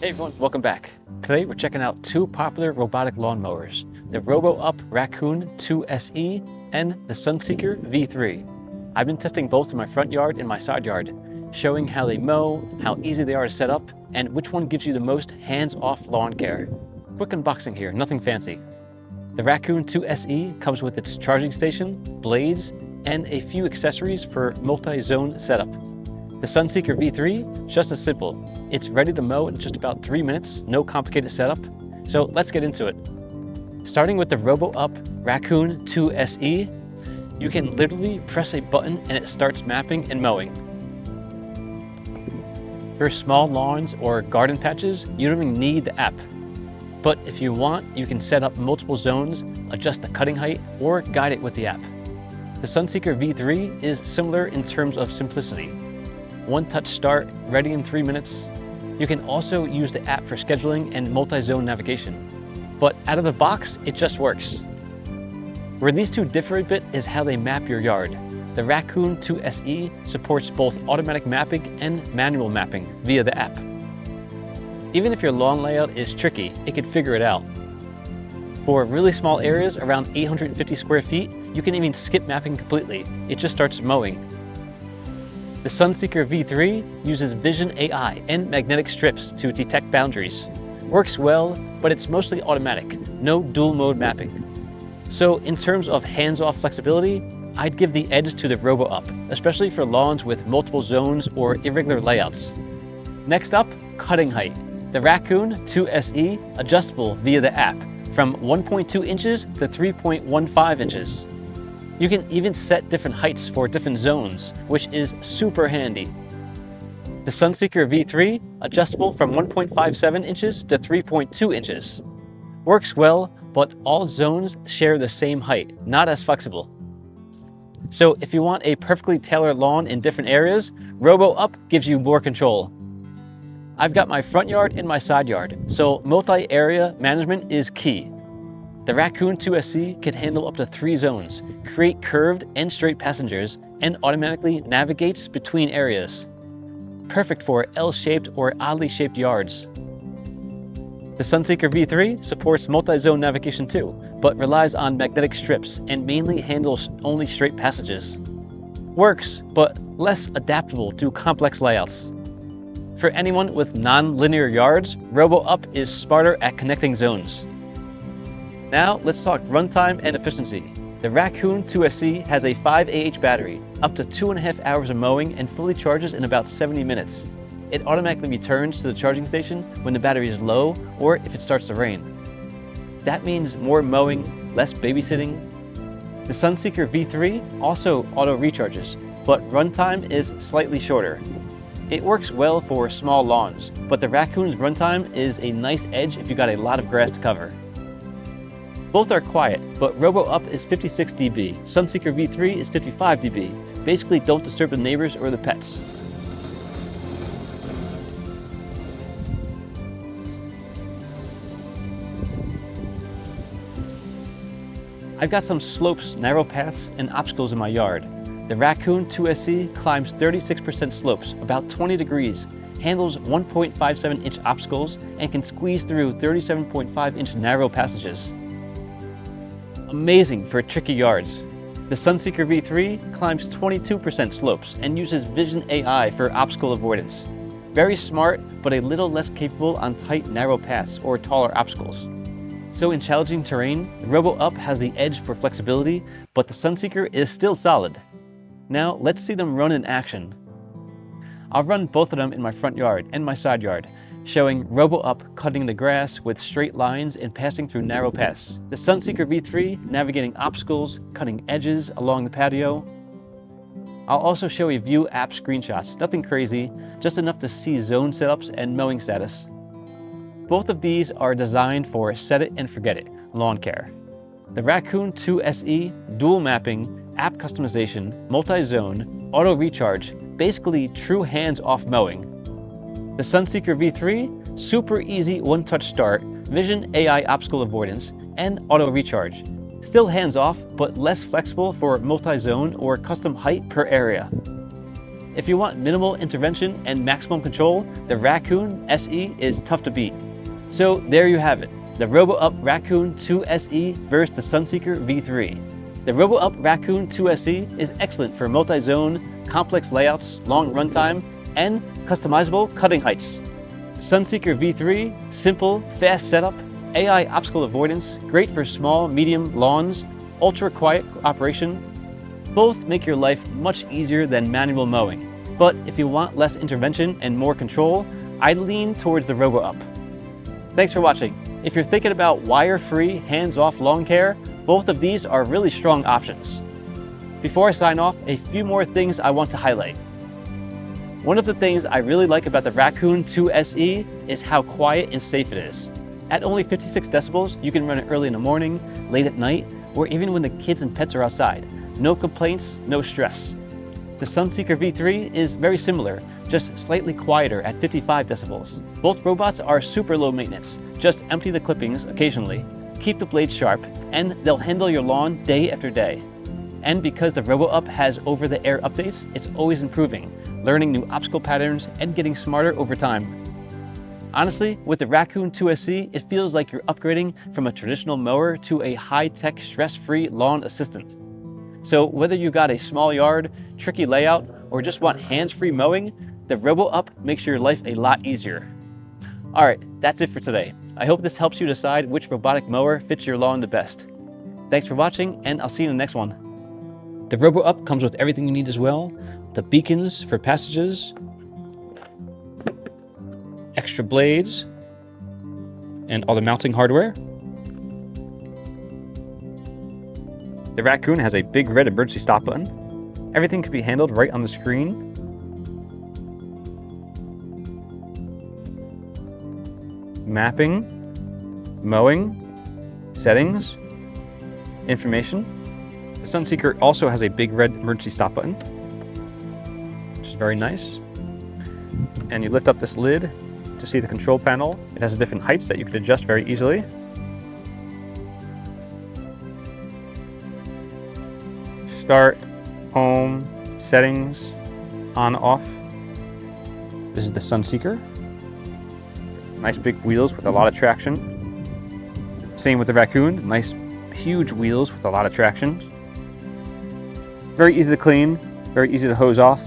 Hey everyone, welcome back. Today we're checking out two popular robotic lawnmowers, the RoboUP Raccoon 2 SE and the Sunseeker V3. I've been testing both in my front yard and my side yard, showing how they mow, how easy they are to set up, and which one gives you the most hands-off lawn care. Quick unboxing here, nothing fancy. The Raccoon 2 SE comes with its charging station, blades, and a few accessories for multi-zone setup. The Sunseeker V3, just as simple. It's ready to mow in just about 3 minutes, no complicated setup. So let's get into it. Starting with the RoboUP Raccoon 2 SE, you can literally press a button and it starts mapping and mowing. For small lawns or garden patches, you don't even need the app. But if you want, you can set up multiple zones, adjust the cutting height, or guide it with the app. The Sunseeker V3 is similar in terms of simplicity. One-touch start, ready in 3 minutes. You can also use the app for scheduling and multi-zone navigation. But out of the box, it just works. Where these two differ a bit is how they map your yard. The Raccoon 2 SE supports both automatic mapping and manual mapping via the app. Even if your lawn layout is tricky, it can figure it out. For really small areas, around 850 square feet, you can even skip mapping completely. It just starts mowing. The Sunseeker V3 uses Vision AI and magnetic strips to detect boundaries. Works well, but it's mostly automatic, no dual mode mapping. So in terms of hands-off flexibility, I'd give the edge to the RoboUP, especially for lawns with multiple zones or irregular layouts. Next up, cutting height. The Raccoon 2 SE, adjustable via the app, from 1.2 inches to 3.15 inches. You can even set different heights for different zones, which is super handy. The Sunseeker V3, adjustable from 1.57 inches to 3.2 inches. Works well, but all zones share the same height, not as flexible. So if you want a perfectly tailored lawn in different areas, RoboUP gives you more control. I've got my front yard and my side yard, so multi-area management is key. The Raccoon 2 SE can handle up to 3 zones, create curved and straight passengers, and automatically navigates between areas. Perfect for L-shaped or oddly shaped yards. The Sunseeker V3 supports multi-zone navigation too, but relies on magnetic strips and mainly handles only straight passages. Works, but less adaptable to complex layouts. For anyone with non-linear yards, RoboUP is smarter at connecting zones. Now let's talk runtime and efficiency. The Raccoon 2 SE has a 5 Ah battery, up to 2.5 hours of mowing, and fully charges in about 70 minutes. It automatically returns to the charging station when the battery is low or if it starts to rain. That means more mowing, less babysitting. The Sunseeker V3 also auto recharges, but runtime is slightly shorter. It works well for small lawns, but the Raccoon's runtime is a nice edge if you got a lot of grass to cover. Both are quiet, but RoboUP is 56 dB, Sunseeker V3 is 55 dB. Basically, don't disturb the neighbors or the pets. I've got some slopes, narrow paths, and obstacles in my yard. The Raccoon 2 SE climbs 36% slopes, about 20 degrees, handles 1.57-inch obstacles, and can squeeze through 37.5-inch narrow passages. Amazing for tricky yards. The Sunseeker V3 climbs 22% slopes and uses Vision AI for obstacle avoidance. Very smart, but a little less capable on tight, narrow paths or taller obstacles. So in challenging terrain, the RoboUP has the edge for flexibility, but the Sunseeker is still solid. Now let's see them run in action. I'll run both of them in my front yard and my side yard, showing RoboUP cutting the grass with straight lines and passing through narrow paths. The Sunseeker V3 navigating obstacles, cutting edges along the patio. I'll also show a view app screenshots, nothing crazy, just enough to see zone setups and mowing status. Both of these are designed for set it and forget it lawn care. The Raccoon 2 SE, dual mapping, app customization, multi-zone, auto recharge, basically true hands-off mowing. The Sunseeker V3, super easy one-touch start, Vision AI obstacle avoidance, and auto recharge. Still hands-off, but less flexible for multi-zone or custom height per area. If you want minimal intervention and maximum control, the Raccoon SE is tough to beat. So there you have it, the RoboUP Raccoon 2 SE versus the Sunseeker V3. The RoboUP Raccoon 2 SE is excellent for multi-zone, complex layouts, long runtime, and customizable cutting heights. Sunseeker V3, simple, fast setup, AI obstacle avoidance, great for small, medium lawns, ultra quiet operation. Both make your life much easier than manual mowing. But if you want less intervention and more control, I'd lean towards the RoboUP. Thanks for watching. If you're thinking about wire-free, hands-off lawn care, both of these are really strong options. Before I sign off, a few more things I want to highlight. One of the things I really like about the Raccoon 2 SE is how quiet and safe it is. At only 56 decibels, you can run it early in the morning, late at night, or even when the kids and pets are outside. No complaints, no stress. The Sunseeker V3 is very similar, just slightly quieter at 55 decibels. Both robots are super low maintenance. Just empty the clippings occasionally, keep the blades sharp, and they'll handle your lawn day after day. And because the RoboUP has over-the-air updates, it's always improving, learning new obstacle patterns and getting smarter over time. Honestly, with the Raccoon 2 SE, it feels like you're upgrading from a traditional mower to a high-tech, stress-free lawn assistant. So whether you got a small yard, tricky layout, or just want hands-free mowing, the RoboUP makes your life a lot easier. All right, that's it for today. I hope this helps you decide which robotic mower fits your lawn the best. Thanks for watching, and I'll see you in the next one. The RoboUP comes with everything you need as well. The beacons for passages, extra blades, and all the mounting hardware. The Raccoon has a big red emergency stop button. Everything can be handled right on the screen. Mapping, mowing, settings, information. The Sunseeker also has a big red emergency stop button, which is very nice. And you lift up this lid to see the control panel. It has different heights that you can adjust very easily. Start, home, settings, on, off. This is the Sunseeker. Nice big wheels with a lot of traction. Same with the Raccoon, nice huge wheels with a lot of traction. Very easy to clean, very easy to hose off.